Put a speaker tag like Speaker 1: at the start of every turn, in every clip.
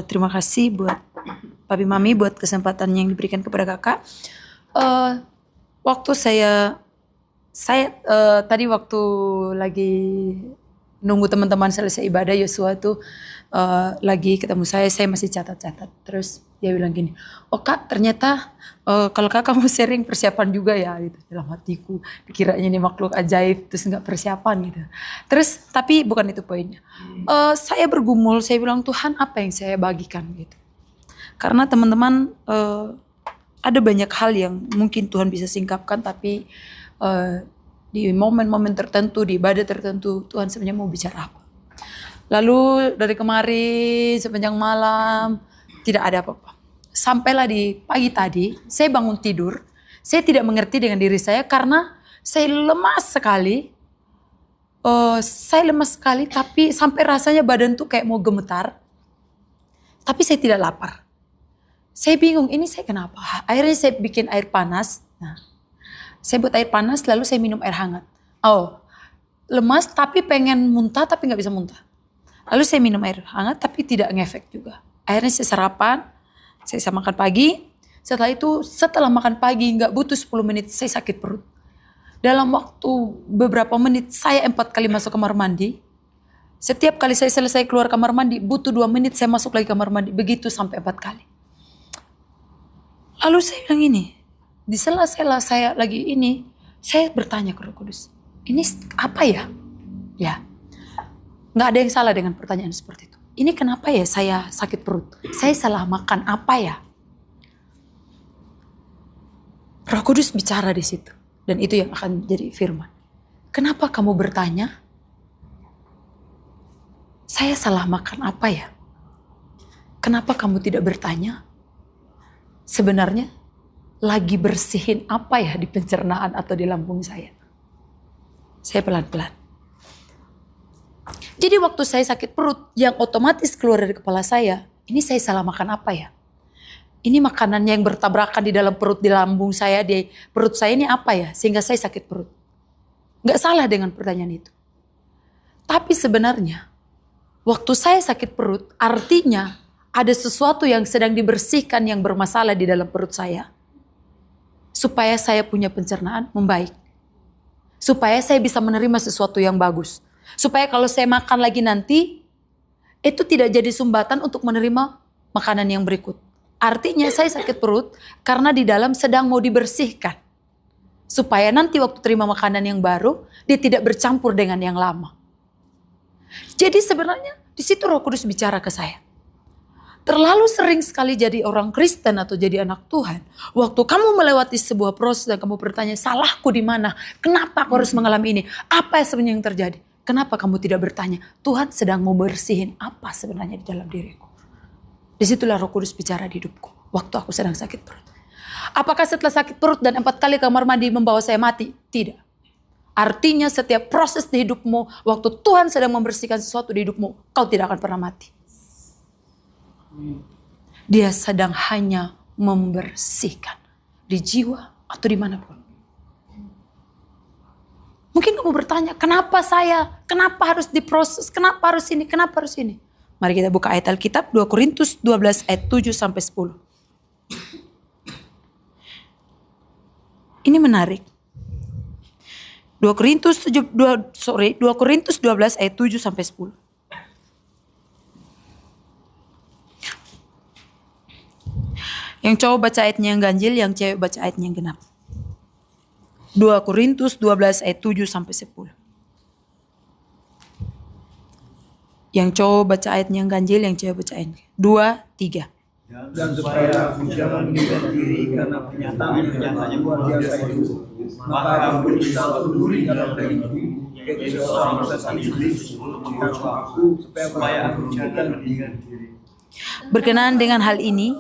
Speaker 1: Terima kasih buat Papi Mami buat kesempatan yang diberikan kepada kakak. Waktu saya tadi waktu lagi nunggu teman-teman selesai ibadah, Yosua tuh lagi ketemu saya masih catat-catat. Terus dia bilang gini, oh kak ternyata kalau kakak mau sharing persiapan juga ya gitu. Dalam hatiku dikiranya ini makhluk ajaib terus nggak persiapan gitu. Terus tapi bukan itu poinnya. Saya bergumul, saya bilang Tuhan apa yang saya bagikan gitu. Karena teman-teman ada banyak hal yang mungkin Tuhan bisa singkapkan, tapi di momen-momen tertentu, di ibadah tertentu Tuhan sebenarnya mau bicara apa. Lalu dari kemarin sepanjang malam tidak ada apa-apa. Sampailah di pagi tadi, saya bangun tidur, saya tidak mengerti dengan diri saya karena saya lemas sekali. Tapi sampai rasanya badan tuh kayak mau gemetar. Tapi saya tidak lapar. Saya bingung, ini saya kenapa? Akhirnya saya bikin air panas. Nah, saya buat air panas lalu saya minum air hangat. Lemas tapi pengen muntah tapi nggak bisa muntah. Lalu saya minum air hangat tapi tidak ngefek juga. Akhirnya saya sarapan, saya makan pagi. Setelah makan pagi nggak butuh 10 menit saya sakit perut. Dalam waktu beberapa menit saya 4 kali masuk kamar mandi. Setiap kali saya selesai keluar kamar mandi butuh 2 menit saya masuk lagi kamar mandi. Begitu sampai 4 kali. Lalu saya bilang ini, di sela-sela saya lagi ini, saya bertanya ke Roh Kudus, ini apa ya? Ya, nggak ada yang salah dengan pertanyaan seperti itu. Ini kenapa ya saya sakit perut? Saya salah makan apa ya? Roh Kudus bicara di situ. Dan itu yang akan jadi firman. Kenapa kamu bertanya? Saya salah makan apa ya? Kenapa kamu tidak bertanya? Sebenarnya lagi bersihin apa ya di pencernaan atau di lambung saya? Saya pelan-pelan. Jadi waktu saya sakit perut yang otomatis keluar dari kepala saya, ini saya salah makan apa ya? Ini makanan yang bertabrakan di dalam perut, di lambung saya, di perut saya ini apa ya? Sehingga saya sakit perut. Gak salah dengan pertanyaan itu. Tapi sebenarnya, waktu saya sakit perut, artinya ada sesuatu yang sedang dibersihkan yang bermasalah di dalam perut saya. Supaya saya punya pencernaan membaik. Supaya saya bisa menerima sesuatu yang bagus. Supaya kalau saya makan lagi nanti, itu tidak jadi sumbatan untuk menerima makanan yang berikut. Artinya saya sakit perut karena di dalam sedang mau dibersihkan. Supaya nanti waktu terima makanan yang baru, dia tidak bercampur dengan yang lama. Jadi sebenarnya di situ Roh Kudus bicara ke saya. Terlalu sering sekali jadi orang Kristen atau jadi anak Tuhan. Waktu kamu melewati sebuah proses dan kamu bertanya, salahku di mana? Kenapa aku harus mengalami ini? Apa sebenarnya yang terjadi? Kenapa kamu tidak bertanya, Tuhan sedang mau bersihin apa sebenarnya di dalam diriku? Disitulah Roh Kudus bicara di hidupku. Waktu aku sedang sakit perut. Apakah setelah sakit perut dan 4 kali kamar mandi membawa saya mati? Tidak. Artinya setiap proses di hidupmu, waktu Tuhan sedang membersihkan sesuatu di hidupmu, kau tidak akan pernah mati. Dia sedang hanya membersihkan di jiwa atau dimanapun. Mungkin kamu bertanya, kenapa saya? Kenapa harus diproses? Kenapa harus ini? Kenapa harus ini? Mari kita buka ayat Alkitab 2 Korintus 12 ayat 7 sampai 10. Ini menarik. 2 Korintus 12 ayat 7 sampai 10. Yang cowok baca ayatnya yang ganjil, yang cewek baca ayatnya yang genap. 2 Korintus 12 ayat 7 sampai 10. Yang cowok baca ayatnya yang ganjil, yang cewek baca ayatnya. 2, 3.
Speaker 2: Dan supaya aku jangan meninggalkan diri karena pernyataan yang luar biasa itu, maka aku berusaha untuk duri dalam diriku, yaitu seorang setan iblis untuk mengganggu aku supaya aku jangan meninggalkan diri.
Speaker 1: Berkenaan dengan hal ini,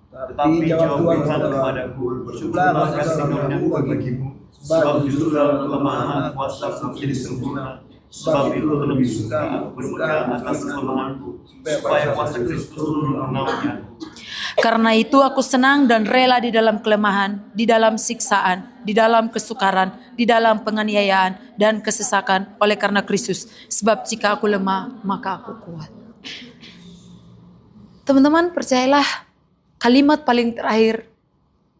Speaker 2: Tetapi jawab Tuhan kepadaku, bersyukurlah kasih karunia-Ku bagimu, sebab justru dalam kelemahan kuasa aku menjadi sempurna. Sebab itu aku lebih suka aku berpegang atas kelemahanku, supaya kuasa Kristus turun mengenalnya.
Speaker 1: Karena itu aku senang dan rela di dalam kelemahan, di dalam siksaan, di dalam kesukaran, di dalam penganiayaan dan kesesakan oleh karena Kristus. Sebab jika aku lemah, maka aku kuat. Teman-teman, percayalah, kalimat paling terakhir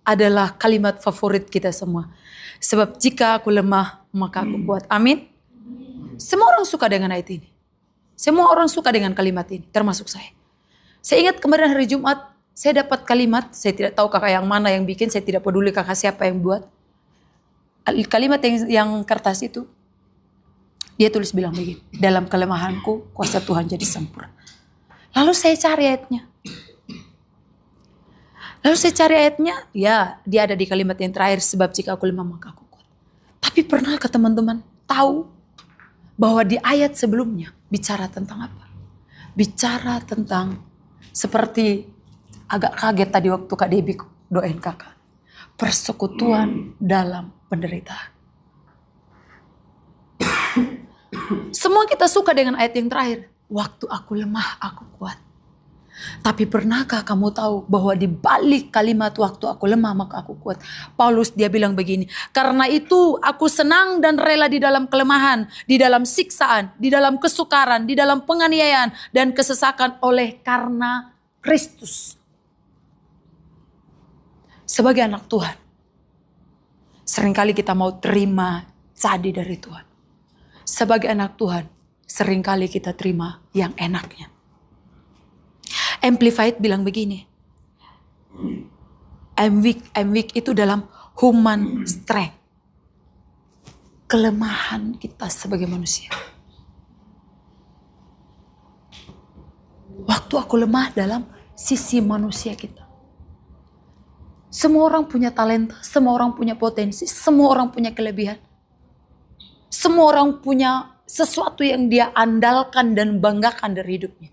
Speaker 1: adalah kalimat favorit kita semua. Sebab jika aku lemah, maka aku kuat. Amin. Semua orang suka dengan ayat ini. Semua orang suka dengan kalimat ini, termasuk saya. Saya ingat kemarin hari Jumat, saya dapat kalimat, saya tidak tahu kakak yang mana yang bikin, saya tidak peduli kakak siapa yang buat. Kalimat yang kertas itu, dia tulis bilang begini, dalam kelemahanku, kuasa Tuhan jadi sempurna. Lalu saya cari ayatnya. Ya dia ada di kalimat yang terakhir, sebab jika aku lemah maka aku kuat. Tapi pernahkah teman-teman tahu bahwa di ayat sebelumnya bicara tentang apa? Bicara tentang seperti agak kaget tadi waktu Kak Debbie doain kakak. Persekutuan dalam penderitaan. Semua kita suka dengan ayat yang terakhir. Waktu aku lemah aku kuat. Tapi pernahkah kamu tahu bahwa di balik kalimat waktu aku lemah maka aku kuat. Paulus dia bilang begini. Karena itu aku senang dan rela di dalam kelemahan. Di dalam siksaan. Di dalam kesukaran. Di dalam penganiayaan. Dan kesesakan oleh karena Kristus. Sebagai anak Tuhan. Seringkali kita mau terima jadi dari Tuhan. Sebagai anak Tuhan. Seringkali kita terima yang enaknya. Amplified bilang begini. I'm weak itu dalam human strength. Kelemahan kita sebagai manusia. Waktu aku lemah dalam sisi manusia kita. Semua orang punya talenta, semua orang punya potensi, semua orang punya kelebihan. Semua orang punya sesuatu yang dia andalkan dan banggakan dari hidupnya.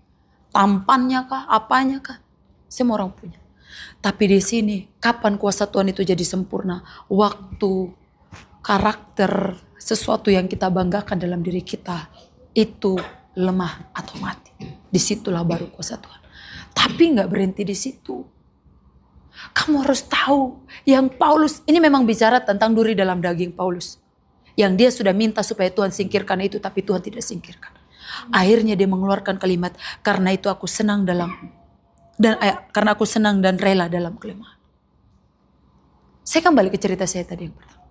Speaker 1: Tampannya kah, apanya kah, semua orang punya. Tapi di sini, kapan kuasa Tuhan itu jadi sempurna? Waktu karakter sesuatu yang kita banggakan dalam diri kita itu lemah atau mati. Disitulah baru kuasa Tuhan. Tapi nggak berhenti di situ. Kamu harus tahu, yang Paulus ini memang bicara tentang duri dalam daging Paulus. Yang dia sudah minta supaya Tuhan singkirkan itu, tapi Tuhan tidak singkirkan. Akhirnya dia mengeluarkan kalimat, karena itu aku senang karena aku senang dan rela dalam kelemahan. Saya kembali ke cerita saya tadi yang pertama.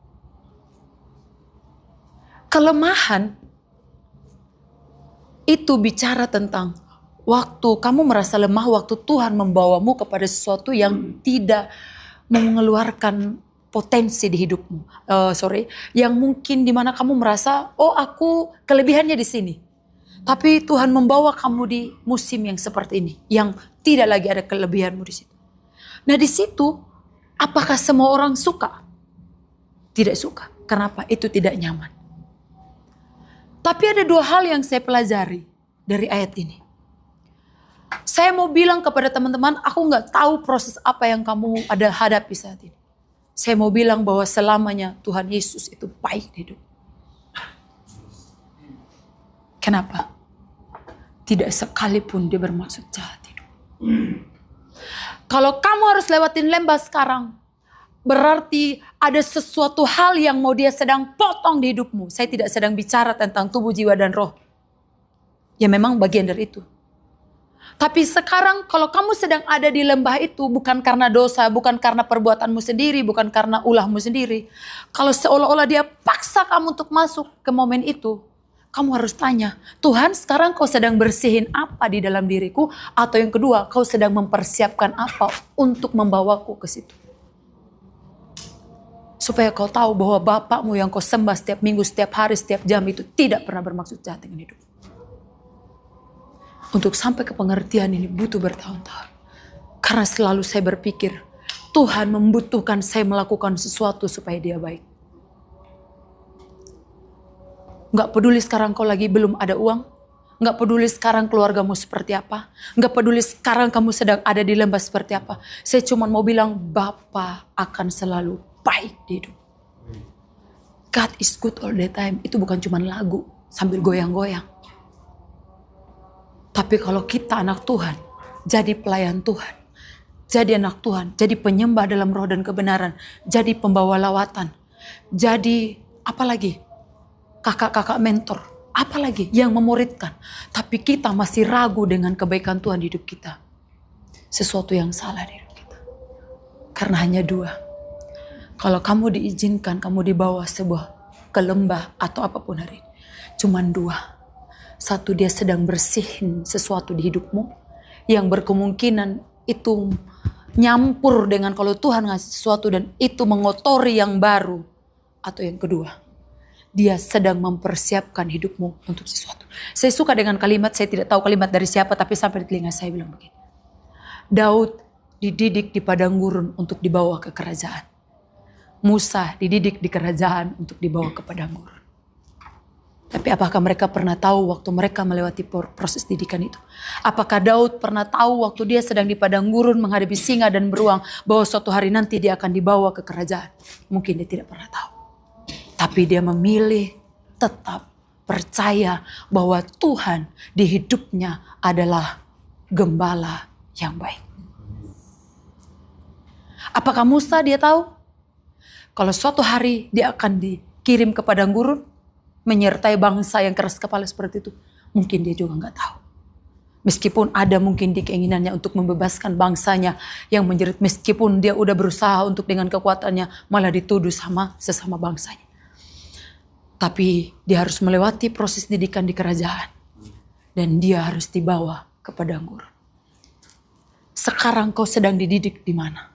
Speaker 1: Kelemahan itu bicara tentang waktu kamu merasa lemah, waktu Tuhan membawamu kepada sesuatu yang tidak mengeluarkan potensi di hidupmu. Yang mungkin dimana kamu merasa, oh aku kelebihannya di sini. Tapi Tuhan membawa kamu di musim yang seperti ini, yang tidak lagi ada kelebihanmu di situ. Nah di situ, apakah semua orang suka? Tidak suka. Kenapa? Itu tidak nyaman. Tapi ada dua hal yang saya pelajari dari ayat ini. Saya mau bilang kepada teman-teman, aku nggak tahu proses apa yang kamu ada hadapi saat ini. Saya mau bilang bahwa selamanya Tuhan Yesus itu baik di hidup. Kenapa? Tidak sekalipun dia bermaksud jahat hidup. Kalau kamu harus lewatin lembah sekarang, berarti ada sesuatu hal yang mau dia sedang potong di hidupmu. Saya tidak sedang bicara tentang tubuh, jiwa, dan roh. Ya memang bagian dari itu. Tapi sekarang kalau kamu sedang ada di lembah itu bukan karena dosa, bukan karena perbuatanmu sendiri, bukan karena ulahmu sendiri. Kalau seolah-olah dia paksa kamu untuk masuk ke momen itu, kamu harus tanya, Tuhan sekarang kau sedang bersihin apa di dalam diriku? Atau yang kedua, kau sedang mempersiapkan apa untuk membawaku ke situ? Supaya kau tahu bahwa Bapakmu yang kau sembah setiap minggu, setiap hari, setiap jam itu tidak pernah bermaksud jahat dengan hidup. Untuk sampai ke pengertian ini butuh bertahun-tahun. Karena selalu saya berpikir, Tuhan membutuhkan saya melakukan sesuatu supaya dia baik. Gak peduli sekarang kau lagi belum ada uang. Gak peduli sekarang keluargamu seperti apa. Gak peduli sekarang kamu sedang ada di lembah seperti apa. Saya cuma mau bilang, Bapa akan selalu baik di hidup. God is good all the time. Itu bukan cuma lagu sambil goyang-goyang. Tapi kalau kita anak Tuhan, jadi pelayan Tuhan, Jadi anak Tuhan, jadi penyembah dalam roh dan kebenaran, jadi pembawa lawatan, jadi apa lagi? Kakak-kakak mentor, apa lagi yang memuridkan. Tapi kita masih ragu dengan kebaikan Tuhan di hidup kita. Sesuatu yang salah di hidup kita. Karena hanya dua. Kalau kamu diizinkan, kamu dibawa sebuah ke lembah atau apapun hari ini. Cuman dua. Satu, dia sedang bersihin sesuatu di hidupmu. Yang berkemungkinan itu nyampur dengan kalau Tuhan ngasih sesuatu dan itu mengotori yang baru. Atau yang kedua, dia sedang mempersiapkan hidupmu untuk sesuatu. Saya suka dengan kalimat, saya tidak tahu kalimat dari siapa, tapi sampai di telinga saya bilang begini. Daud dididik di padang gurun untuk dibawa ke kerajaan. Musa dididik di kerajaan untuk dibawa ke padang gurun. Tapi apakah mereka pernah tahu waktu mereka melewati proses didikan itu? Apakah Daud pernah tahu waktu dia sedang di padang gurun menghadapi singa dan beruang bahwa suatu hari nanti dia akan dibawa ke kerajaan? Mungkin dia tidak pernah tahu. Tapi dia memilih tetap percaya bahwa Tuhan di hidupnya adalah gembala yang baik. Apakah Musa dia tahu? Kalau suatu hari dia akan dikirim ke padang gurun, menyertai bangsa yang keras kepala seperti itu. Mungkin dia juga nggak tahu. Meskipun ada mungkin di keinginannya untuk membebaskan bangsanya yang menjerit. Meskipun dia udah berusaha untuk dengan kekuatannya malah dituduh sama sesama bangsanya. Tapi dia harus melewati proses didikan di kerajaan. Dan dia harus dibawa ke padang gurun. Sekarang kau sedang dididik di mana?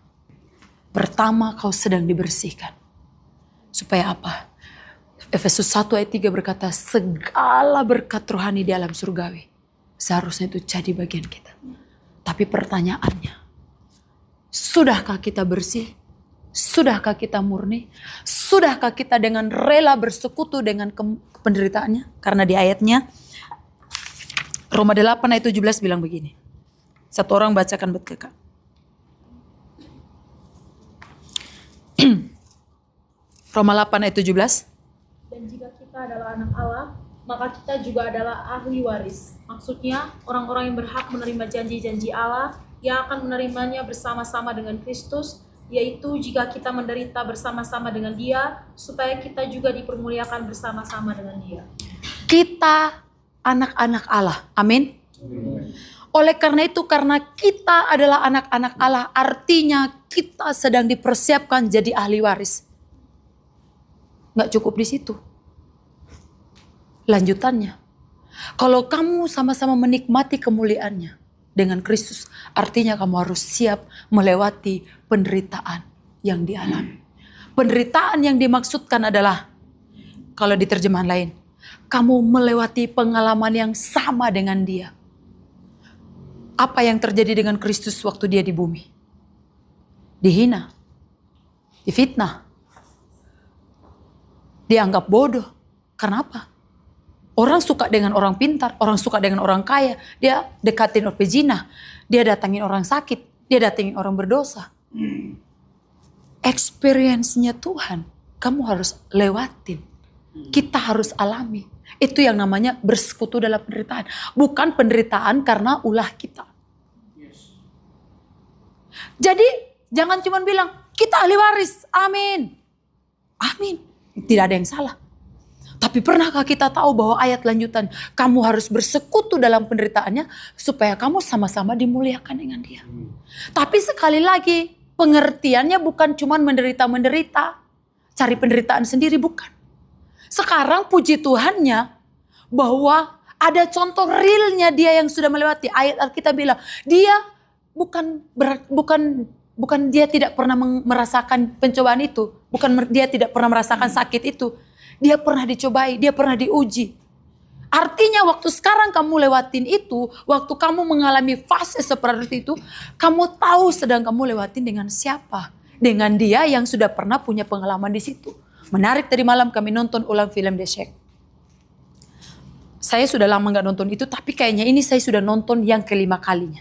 Speaker 1: Pertama kau sedang dibersihkan. Supaya apa? Efesus 1 ayat 3 berkata, segala berkat rohani di alam surgawi. Seharusnya itu jadi bagian kita. Tapi pertanyaannya, sudahkah kita bersih? Sudahkah kita murni? Sudahkah kita dengan rela bersekutu dengan penderitaannya? Karena di ayatnya, Roma 8 ayat 17 bilang begini. Satu orang bacakan buat kakak. Roma 8 ayat 17.
Speaker 3: Dan jika kita adalah anak Allah, maka kita juga adalah ahli waris. Maksudnya, orang-orang yang berhak menerima janji-janji Allah, yang akan menerimanya bersama-sama dengan Kristus, yaitu jika kita menderita bersama-sama dengan Dia, supaya kita juga dipermuliakan bersama-sama dengan Dia.
Speaker 1: Kita anak-anak Allah. Amin. Oleh karena itu, karena kita adalah anak-anak Allah, artinya kita sedang dipersiapkan jadi ahli waris. Nggak cukup di situ. Lanjutannya, kalau kamu sama-sama menikmati kemuliaannya dengan Kristus, artinya kamu harus siap melewati penderitaan yang dialami. Penderitaan yang dimaksudkan adalah, kalau di terjemahan lain, kamu melewati pengalaman yang sama dengan Dia. Apa yang terjadi dengan Kristus waktu Dia di bumi? Dihina, difitnah, dianggap bodoh. Kenapa? Orang suka dengan orang pintar, orang suka dengan orang kaya. Dia dekatin orang pezina, dia datangin orang sakit, dia datangin orang berdosa. Experience-nya Tuhan, kamu harus lewatin. Kita harus alami. Itu yang namanya bersekutu dalam penderitaan. Bukan penderitaan karena ulah kita. Jadi jangan cuma bilang, kita ahli waris, amin. Amin. Tidak ada yang salah. Tapi pernahkah kita tahu bahwa ayat lanjutan, kamu harus bersekutu dalam penderitaannya supaya kamu sama-sama dimuliakan dengan Dia. Tapi sekali lagi, pengertiannya bukan cuma menderita-menderita, cari penderitaan sendiri, bukan. Sekarang puji Tuhannya bahwa ada contoh realnya dia yang sudah melewati. Ayat Alkitab bilang, dia bukan dia tidak pernah merasakan pencobaan itu. Bukan dia tidak pernah merasakan sakit itu. Dia pernah dicobai, dia pernah diuji. Artinya waktu sekarang kamu lewatin itu, waktu kamu mengalami fase seperti itu, kamu tahu sedang kamu lewatin dengan siapa. Dengan dia yang sudah pernah punya pengalaman di situ. Menarik, tadi malam kami nonton ulang film The Shack. Saya sudah lama gak nonton itu, tapi kayaknya ini saya sudah nonton yang kelima kalinya.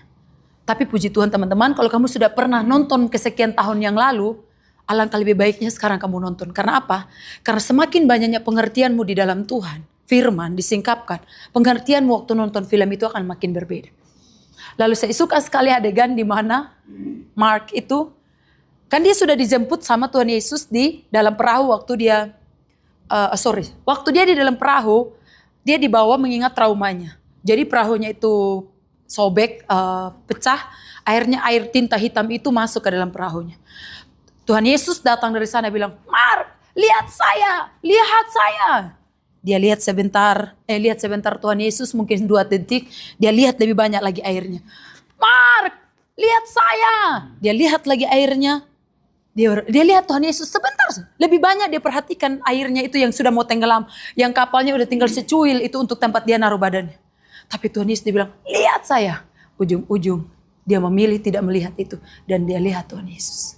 Speaker 1: Tapi puji Tuhan teman-teman, kalau kamu sudah pernah nonton kesekian tahun yang lalu, alangkah lebih baiknya sekarang kamu nonton. Karena apa? Karena semakin banyaknya pengertianmu di dalam Tuhan, firman disingkapkan, pengertianmu waktu nonton film itu akan makin berbeda. Lalu saya suka sekali adegan di mana Mark itu, kan dia sudah dijemput sama Tuhan Yesus di dalam perahu waktu dia, waktu dia di dalam perahu, dia dibawa mengingat traumanya. Jadi perahunya itu sobek, pecah, air tinta hitam itu masuk ke dalam perahunya. Tuhan Yesus datang dari sana bilang, Mark, lihat saya. Dia lihat sebentar Tuhan Yesus mungkin 2 detik, dia lihat lebih banyak lagi airnya. Mark, lihat saya. Dia lihat lagi airnya. Dia lihat Tuhan Yesus sebentar, lebih banyak dia perhatikan airnya itu yang sudah mau tenggelam, yang kapalnya udah tinggal secuil itu untuk tempat dia naruh badannya. Tapi Tuhan Yesus dia bilang, lihat saya. Ujung-ujung dia memilih tidak melihat itu dan dia lihat Tuhan Yesus.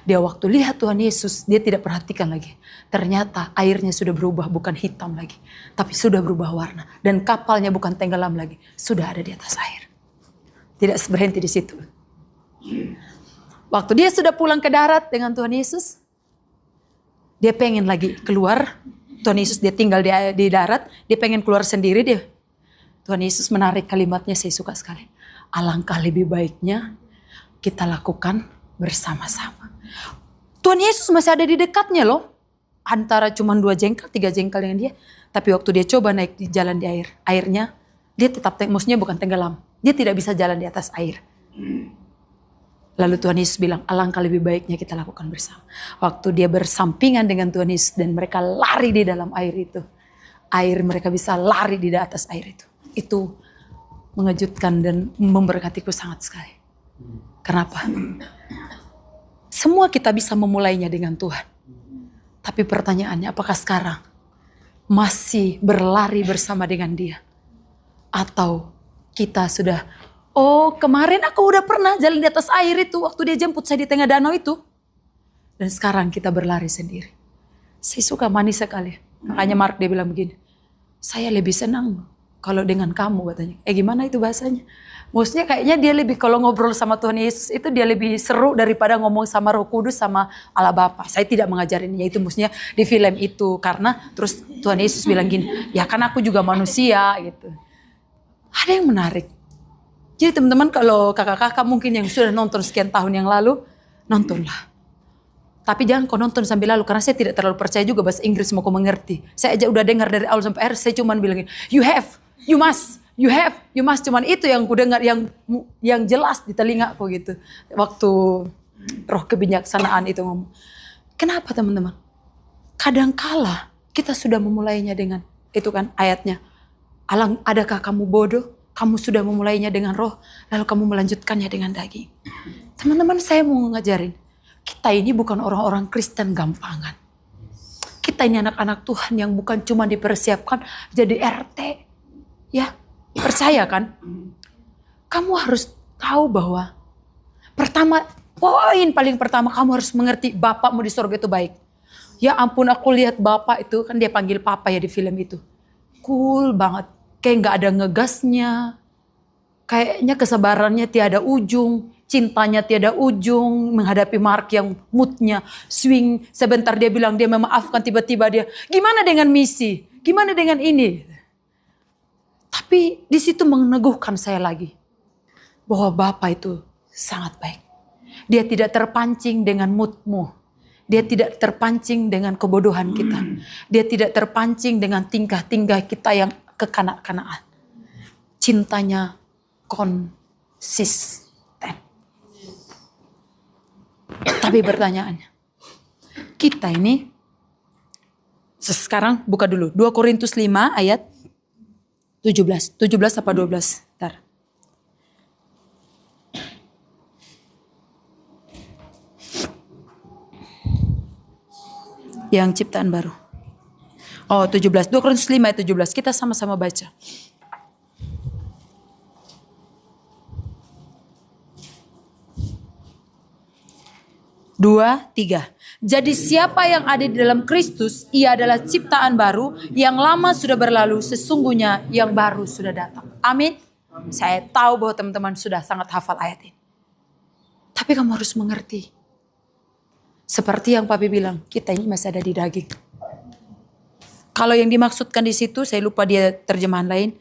Speaker 1: Dia waktu lihat Tuhan Yesus, dia tidak perhatikan lagi. Ternyata airnya sudah berubah, bukan hitam lagi, tapi sudah berubah warna. Dan kapalnya bukan tenggelam lagi, sudah ada di atas air. Tidak berhenti di situ. Waktu dia sudah pulang ke darat dengan Tuhan Yesus, dia pengen lagi keluar. Tuhan Yesus dia tinggal di darat, dia pengen keluar sendiri dia. Tuhan Yesus menarik kalimatnya, saya suka sekali. Alangkah lebih baiknya kita lakukan bersama-sama. Tuhan Yesus masih ada di dekatnya loh. Antara cuma 2 jengkal, 3 jengkal dengan dia. Tapi waktu dia coba naik di jalan di air, airnya dia tetap, maksudnya bukan tenggelam. Dia tidak bisa jalan di atas air. Lalu Tuhan Yesus bilang, alangkah lebih baiknya kita lakukan bersama. Waktu dia bersampingan dengan Tuhan Yesus dan mereka lari di dalam air itu. Air mereka bisa lari di atas air itu. Itu mengejutkan dan memberkatiku sangat sekali. Kenapa? Semua kita bisa memulainya dengan Tuhan. Tapi pertanyaannya, apakah sekarang masih berlari bersama dengan Dia? Atau kita sudah, kemarin aku udah pernah jalan di atas air itu waktu dia jemput saya di tengah danau itu. Dan sekarang kita berlari sendiri. Saya suka manis sekali. Makanya Mark dia bilang begini, saya lebih senang kalau dengan kamu katanya. Gimana itu bahasanya? Maksudnya kayaknya dia lebih, kalau ngobrol sama Tuhan Yesus itu dia lebih seru daripada ngomong sama Roh Kudus sama Allah Bapa. Saya tidak mengajarinnya itu, maksudnya di film itu. Karena terus Tuhan Yesus bilang gini, ya kan aku juga manusia gitu. Ada yang menarik. Jadi teman-teman kalau kakak-kakak mungkin yang sudah nonton sekian tahun yang lalu, nontonlah. Tapi jangan kau nonton sambil lalu, karena saya tidak terlalu percaya juga bahasa Inggris mau kau mengerti. Saya aja udah dengar dari awal sampai akhir, saya cuma bilang, you must. Cuman itu yang ku dengar yang jelas di telingaku gitu. Waktu roh kebijaksanaan itu ngomong. Kenapa teman-teman? Kadangkala kita sudah memulainya dengan, itu kan ayatnya. Adakah kamu bodoh? Kamu sudah memulainya dengan roh, lalu kamu melanjutkannya dengan daging. Teman-teman, saya mau ngajarin. Kita ini bukan orang-orang Kristen gampangan. Kita ini anak-anak Tuhan yang bukan cuma dipersiapkan jadi RT. Ya, percaya kan? Kamu harus tahu bahwa poin paling pertama kamu harus mengerti Bapakmu di surga itu baik. Ya ampun, aku lihat Bapak itu, kan dia panggil Papa ya di film itu. Cool banget. Kayak gak ada ngegasnya. Kayaknya kesabarannya tiada ujung. Cintanya tiada ujung. Menghadapi Mark yang moodnya swing. Sebentar dia bilang dia memaafkan, tiba-tiba dia, gimana dengan misi? Gimana dengan ini? Tapi di situ meneguhkan saya lagi. Bahwa Bapa itu sangat baik. Dia tidak terpancing dengan moodmu. Dia tidak terpancing dengan kebodohan kita. Dia tidak terpancing dengan tingkah-tingkah kita yang kekanak-kanaan. Cintanya konsisten. Tapi pertanyaannya, kita ini, sekarang buka dulu 2 Korintus 5 ayat 17 apa 12? Ntar. Yang ciptaan baru. 17. 2 Korintus 5 ayat 17. Kita sama-sama baca. 2, 3. Jadi siapa yang ada di dalam Kristus, ia adalah ciptaan baru, yang lama sudah berlalu, sesungguhnya yang baru sudah datang. Amin. Saya tahu bahwa teman-teman sudah sangat hafal ayat ini. Tapi kamu harus mengerti. Seperti yang Papi bilang, kita ini masih ada di daging. Kalau yang dimaksudkan di situ, saya lupa dia terjemahan lain.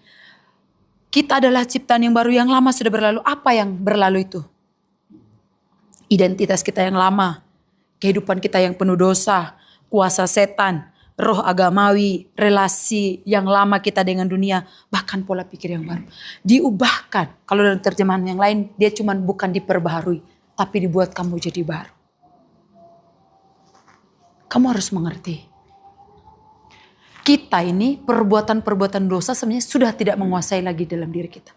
Speaker 1: Kita adalah ciptaan yang baru, yang lama sudah berlalu. Apa yang berlalu itu? Identitas kita yang lama, kehidupan kita yang penuh dosa, kuasa setan, roh agamawi, relasi yang lama kita dengan dunia, bahkan pola pikir yang baru. Diubahkan, kalau dalam terjemahan yang lain, dia cuman bukan diperbaharui, tapi dibuat kamu jadi baru. Kamu harus mengerti. Kita ini perbuatan-perbuatan dosa sebenarnya sudah tidak menguasai lagi dalam diri kita.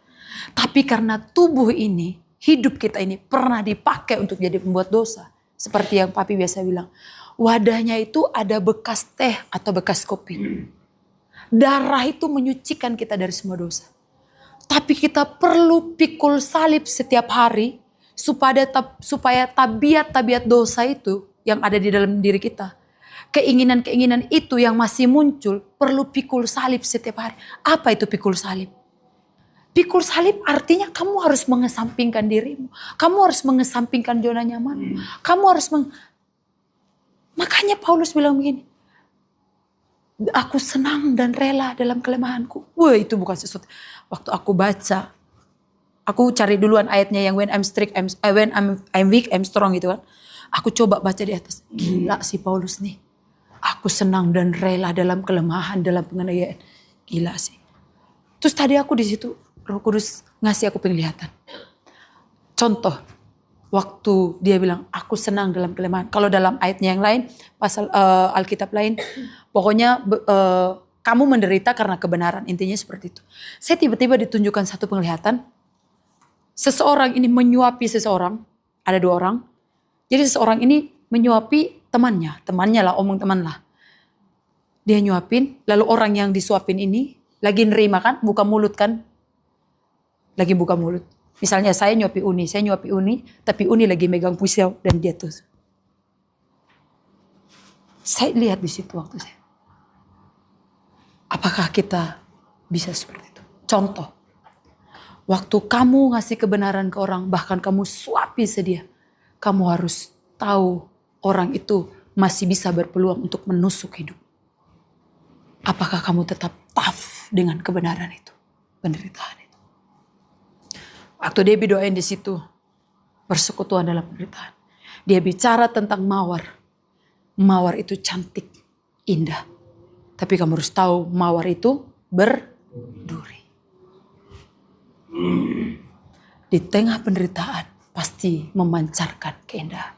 Speaker 1: Tapi karena tubuh ini, hidup kita ini pernah dipakai untuk jadi pembuat dosa. Seperti yang papi biasa bilang, wadahnya itu ada bekas teh atau bekas kopi. Darah itu menyucikan kita dari semua dosa. Tapi kita perlu pikul salib setiap hari supaya tabiat-tabiat dosa itu yang ada di dalam diri kita, keinginan-keinginan itu yang masih muncul, perlu pikul salib setiap hari. Apa itu pikul salib? Pikul salib artinya kamu harus mengesampingkan dirimu. Kamu harus mengesampingkan zona nyaman. Kamu harus Makanya Paulus bilang begini, aku senang dan rela dalam kelemahanku. Wah, itu bukan sesuatu. Waktu aku baca, aku cari duluan ayatnya yang when I'm weak, I'm strong gitu kan. Aku coba baca di atas. Gila sih Paulus nih. Aku senang dan rela dalam kelemahan, dalam penganiayaan. Gila sih. Terus tadi aku di situ, Roh Kudus ngasih aku penglihatan. Contoh, waktu dia bilang, aku senang dalam kelemahan. Kalau dalam ayatnya yang lain, pasal Alkitab lain, pokoknya kamu menderita karena kebenaran. Intinya seperti itu. Saya tiba-tiba ditunjukkan satu penglihatan. Seseorang ini menyuapi seseorang. Ada 2 orang. Jadi seseorang ini menyuapi temannya lah, omong teman lah. Dia nyuapin, lalu orang yang disuapin ini lagi nerima kan, buka mulut kan. Lagi buka mulut. Misalnya saya nyuapi Uni, tapi Uni lagi megang pisau dan dia tuh. Saya lihat di situ waktu saya. Apakah kita bisa seperti itu? Contoh, waktu kamu ngasih kebenaran ke orang, bahkan kamu suapi sedia, kamu harus tahu orang itu masih bisa berpeluang untuk menusuk hidup. Apakah kamu tetap tough dengan kebenaran itu, penderitaan itu? Waktu dia doain di situ, persekutuan dalam penderitaan. Dia bicara tentang mawar. Mawar itu cantik, indah. Tapi kamu harus tahu mawar itu berduri. Di tengah penderitaan pasti memancarkan keindahan.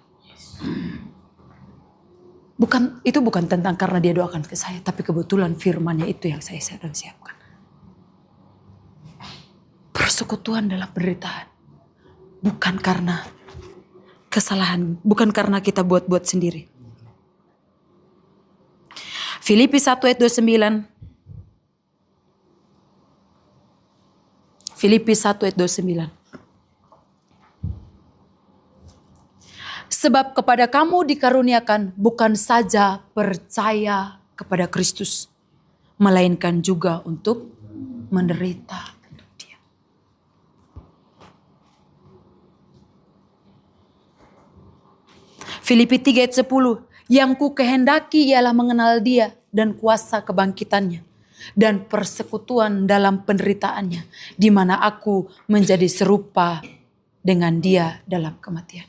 Speaker 1: Itu bukan tentang karena dia doakan ke saya, tapi kebetulan firmannya itu yang saya sedang siapkan. Persekutuan dalam penderitaan. Bukan karena kesalahan, bukan karena kita buat-buat sendiri. Filipi 1 ayat 29. Filipi 1 ayat 29. Sebab kepada kamu dikaruniakan bukan saja percaya kepada Kristus, melainkan juga untuk menderita untuk Dia. Filipi 3 ayat 10. Yang ku kehendaki ialah mengenal Dia dan kuasa kebangkitannya dan persekutuan dalam penderitaannya, di mana aku menjadi serupa dengan Dia dalam kematian.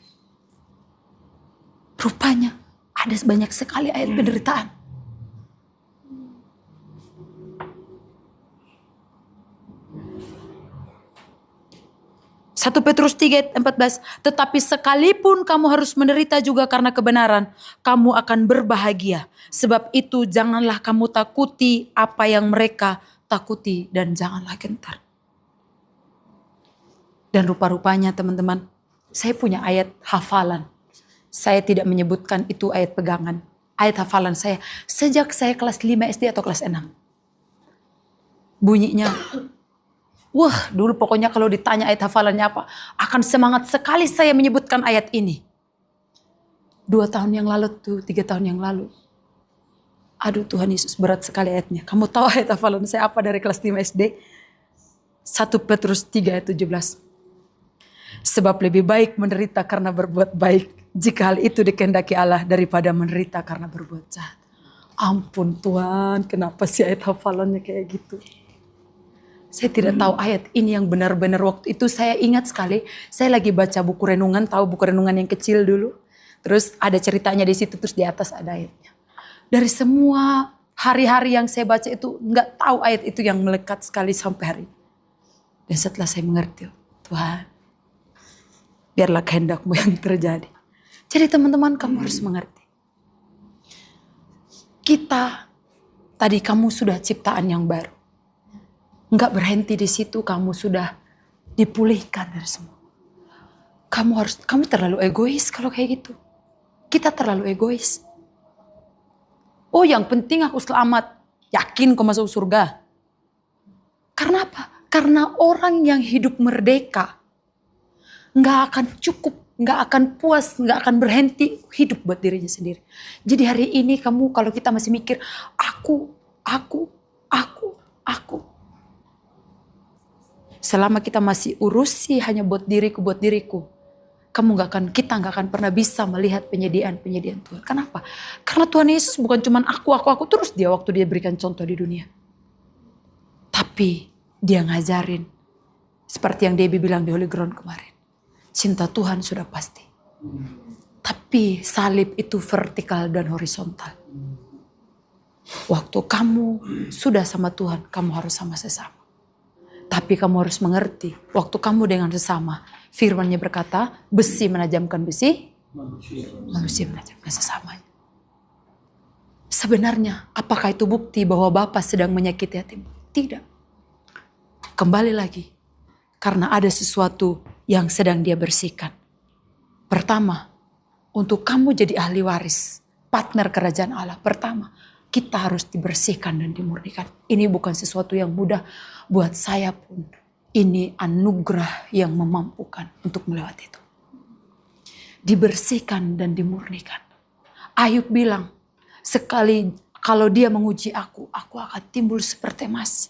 Speaker 1: Rupanya ada banyak sekali ayat penderitaan. Satu Petrus 3 ayat 14. Tetapi sekalipun kamu harus menderita juga karena kebenaran, kamu akan berbahagia. Sebab itu janganlah kamu takuti apa yang mereka takuti dan janganlah gentar. Dan rupa-rupanya teman-teman, saya punya ayat hafalan. Saya tidak menyebutkan itu ayat pegangan. Ayat hafalan saya sejak saya kelas 5 SD atau kelas 6. Bunyinya, wah dulu pokoknya kalau ditanya ayat hafalannya apa, akan semangat sekali saya menyebutkan ayat ini. 2 tahun yang lalu tuh, 3 tahun yang lalu. Aduh Tuhan Yesus, berat sekali ayatnya. Kamu tahu ayat hafalan saya apa dari kelas 5 SD? 1 Petrus 3 ayat 17. Sebab lebih baik menderita karena berbuat baik, jika hal itu dikehendaki Allah, daripada menderita karena berbuat jahat. Ampun Tuhan, kenapa sih ayat hafalannya kayak gitu? Saya tidak tahu ayat ini yang benar-benar waktu itu saya ingat sekali. Saya lagi baca buku renungan, tahu buku renungan yang kecil dulu. Terus ada ceritanya di situ, terus di atas ada ayatnya. Dari semua hari-hari yang saya baca itu nggak tahu ayat itu yang melekat sekali sampai hari ini. Dan setelah saya mengerti, Tuhan, biarlah kehendak-Mu yang terjadi. Jadi teman-teman, kamu harus mengerti. Kita, tadi kamu sudah ciptaan yang baru. Enggak berhenti di situ, kamu sudah dipulihkan dari semua. Kamu terlalu egois kalau kayak gitu. Kita terlalu egois. Oh, yang penting aku selamat. Yakin kau masuk surga. Karena apa? Karena orang yang hidup merdeka nggak akan cukup, nggak akan puas, nggak akan berhenti hidup buat dirinya sendiri. Jadi hari ini kamu kalau kita masih mikir aku. Selama kita masih urusi hanya buat diriku, kita nggak akan pernah bisa melihat penyediaan Tuhan. Kenapa? Karena Tuhan Yesus bukan cuma aku terus waktu dia berikan contoh di dunia. Tapi dia ngajarin seperti yang Debbie bilang di Holy Ground kemarin. Cinta Tuhan sudah pasti. Tapi salib itu vertikal dan horizontal. Waktu kamu sudah sama Tuhan, kamu harus sama sesama. Tapi kamu harus mengerti, waktu kamu dengan sesama, firman-Nya berkata, besi menajamkan besi, manusia menajamkan sesamanya. Sebenarnya, apakah itu bukti bahwa Bapa sedang menyakiti hatimu? Tidak. Kembali lagi, karena ada sesuatu yang sedang Dia bersihkan. Pertama, untuk kamu jadi ahli waris, partner kerajaan Allah. Pertama, kita harus dibersihkan dan dimurnikan. Ini bukan sesuatu yang mudah buat saya pun. Ini anugerah yang memampukan untuk melewati itu. Dibersihkan dan dimurnikan. Ayub bilang, sekali kalau dia menguji aku akan timbul seperti emas.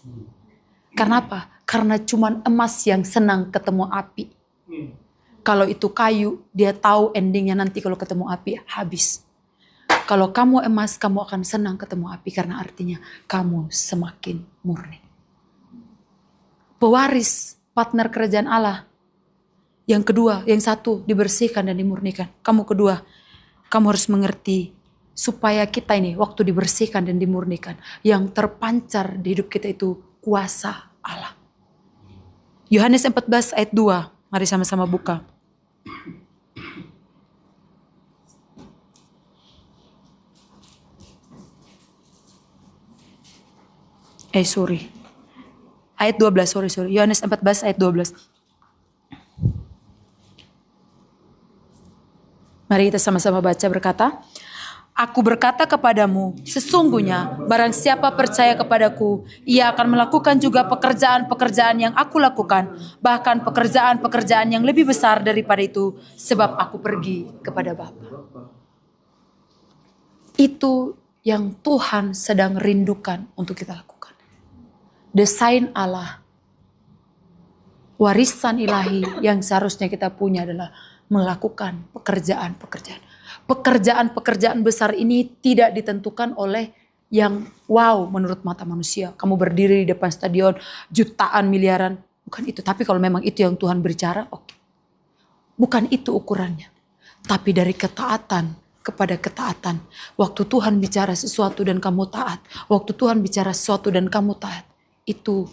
Speaker 1: Kenapa? Karena cuman emas yang senang ketemu api. Kalau itu kayu, dia tahu endingnya nanti kalau ketemu api habis. Kalau kamu emas, kamu akan senang ketemu api karena artinya kamu semakin murni. Pewaris, partner kerajaan Allah. Yang kedua, yang satu dibersihkan dan dimurnikan. Kamu kedua, kamu harus mengerti supaya kita ini waktu dibersihkan dan dimurnikan, yang terpancar di hidup kita itu kuasa Allah. Yohanes 14 ayat 2, mari sama-sama buka. Ayat 12, Yohanes 14 ayat 12. Mari kita sama-sama baca berkata, Aku berkata kepadamu, sesungguhnya barang siapa percaya kepadaku, ia akan melakukan juga pekerjaan-pekerjaan yang aku lakukan, bahkan pekerjaan-pekerjaan yang lebih besar daripada itu, sebab aku pergi kepada Bapa. Itu yang Tuhan sedang rindukan untuk kita lakukan. Desain Allah, warisan ilahi yang seharusnya kita punya adalah melakukan pekerjaan-pekerjaan. Pekerjaan-pekerjaan besar ini tidak ditentukan oleh yang wow menurut mata manusia. Kamu berdiri di depan stadion jutaan miliaran. Bukan itu. Tapi kalau memang itu yang Tuhan berbicara, oke. Bukan itu ukurannya. Tapi dari ketaatan kepada ketaatan. Waktu Tuhan bicara sesuatu dan kamu taat. Waktu Tuhan bicara sesuatu dan kamu taat. Itu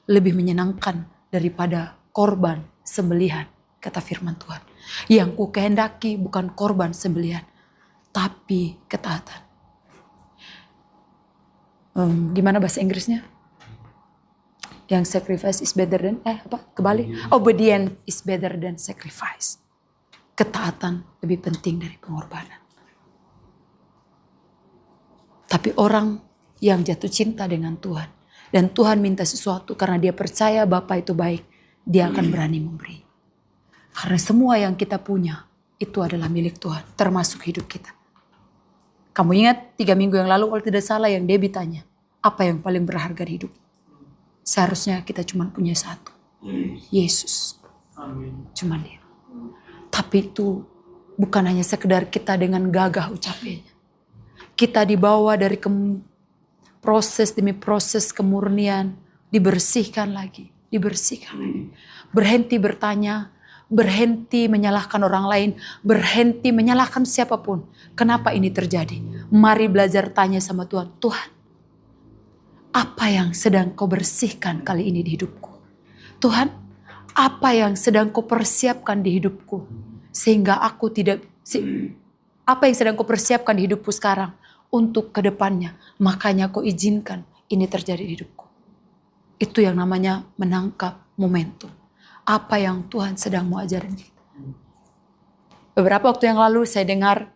Speaker 1: lebih menyenangkan daripada korban sembelihan, kata firman Tuhan. Yang ku kehendaki bukan korban sembelihan, tapi ketaatan. Gimana bahasa Inggrisnya? Yang sacrifice is better than, obedient is better than sacrifice. Ketaatan lebih penting dari pengorbanan. Tapi orang yang jatuh cinta dengan Tuhan, dan Tuhan minta sesuatu karena dia percaya Bapa itu baik, dia akan berani memberi. Karena semua yang kita punya itu adalah milik Tuhan, termasuk hidup kita. Kamu ingat 3 minggu yang lalu kalau tidak salah yang Debbie tanya, apa yang paling berharga di hidup? Seharusnya kita cuma punya satu, Yesus. Cuma Dia. Tapi itu bukan hanya sekedar kita dengan gagah ucapannya. Kita dibawa dari proses demi proses kemurnian, dibersihkan lagi, dibersihkan lagi. Berhenti bertanya, berhenti menyalahkan orang lain, berhenti menyalahkan siapapun. Kenapa ini terjadi? Mari belajar tanya sama Tuhan. Tuhan, apa yang sedang kau bersihkan kali ini di hidupku? Tuhan, apa yang sedang kau persiapkan di hidupku? Sehingga aku tidak, apa yang sedang kau persiapkan di hidupku sekarang untuk kedepannya? Makanya kau izinkan ini terjadi di hidupku. Itu yang namanya menangkap momentum. Apa yang Tuhan sedang mau ajarin kita. Beberapa waktu yang lalu saya dengar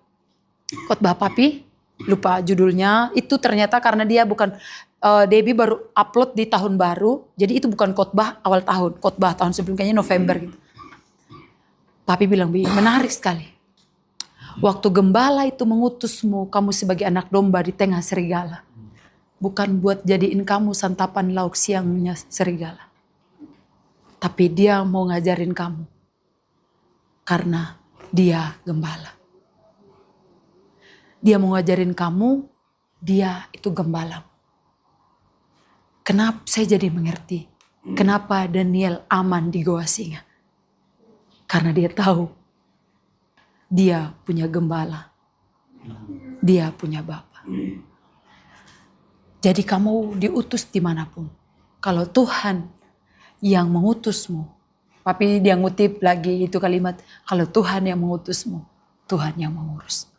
Speaker 1: khotbah Papi, lupa judulnya. Itu ternyata karena dia bukan, Debbie baru upload di tahun baru. Jadi itu bukan khotbah awal tahun, khotbah tahun sebelumnya, kayaknya November gitu. Papi bilang, Bi, menarik sekali. Waktu gembala itu mengutusmu, kamu sebagai anak domba di tengah serigala. Bukan buat jadiin kamu santapan lauk siangnya serigala. Tapi dia mau ngajarin kamu. Karena dia gembala. Dia mau ngajarin kamu, dia itu gembala. Kenapa saya jadi mengerti? Kenapa Daniel aman di goa singa? Karena dia tahu. Dia punya gembala. Dia punya Bapa. Jadi kamu diutus dimanapun. Kalau Tuhan yang mengutusmu. Papi dia ngutip lagi itu kalimat. Kalau Tuhan yang mengutusmu. Tuhan yang mengurus.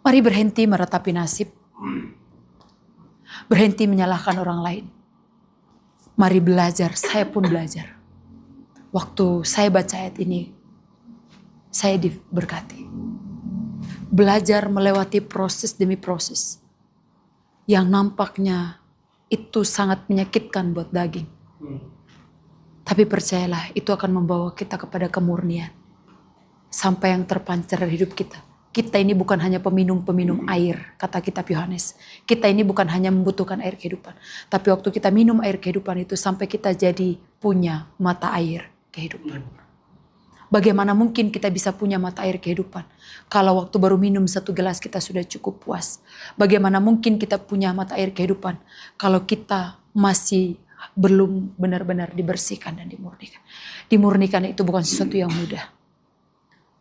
Speaker 1: Mari berhenti meratapi nasib. Berhenti menyalahkan orang lain. Mari belajar. Saya pun belajar. Waktu saya baca ayat ini. Saya diberkati. Belajar melewati proses demi proses. Yang nampaknya itu sangat menyakitkan buat daging. Tapi percayalah itu akan membawa kita kepada kemurnian. Sampai yang terpancar dari hidup kita. Kita ini bukan hanya peminum-peminum air, kata kitab Yohanes. Kita ini bukan hanya membutuhkan air kehidupan. Tapi waktu kita minum air kehidupan itu sampai kita jadi punya mata air kehidupan. Bagaimana mungkin kita bisa punya mata air kehidupan kalau waktu baru minum 1 gelas kita sudah cukup puas? Bagaimana mungkin kita punya mata air kehidupan kalau kita masih belum benar-benar dibersihkan dan dimurnikan? Dimurnikan itu bukan sesuatu yang mudah.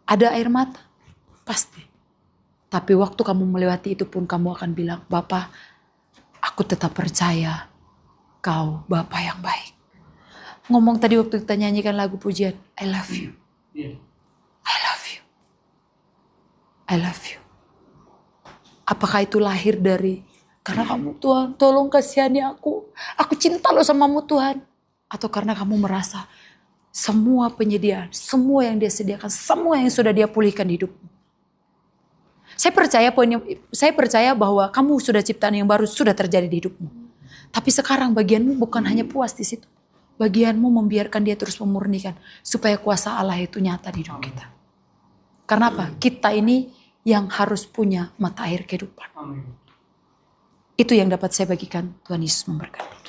Speaker 1: Ada air mata? Pasti. Tapi waktu kamu melewati itu pun kamu akan bilang, Bapa, aku tetap percaya kau Bapa yang baik. Ngomong tadi waktu kita nyanyikan lagu pujian, I love you. I love you. I love you. Apakah itu lahir dari karena kamu Tuhan, tolong kasihani aku. Aku cinta loh samamu Tuhan. Atau karena kamu merasa semua penyediaan, semua yang dia sediakan, semua yang sudah dia pulihkan di hidupmu. Saya percaya bahwa kamu sudah ciptaan yang baru sudah terjadi di hidupmu. Tapi sekarang bagianmu bukan hanya puas di situ. Bagianmu membiarkan dia terus memurnikan. Supaya kuasa Allah itu nyata di hidup kita. Karena apa? Kita ini yang harus punya mata air kehidupan. Itu yang dapat saya bagikan. Tuhan Yesus memberkati.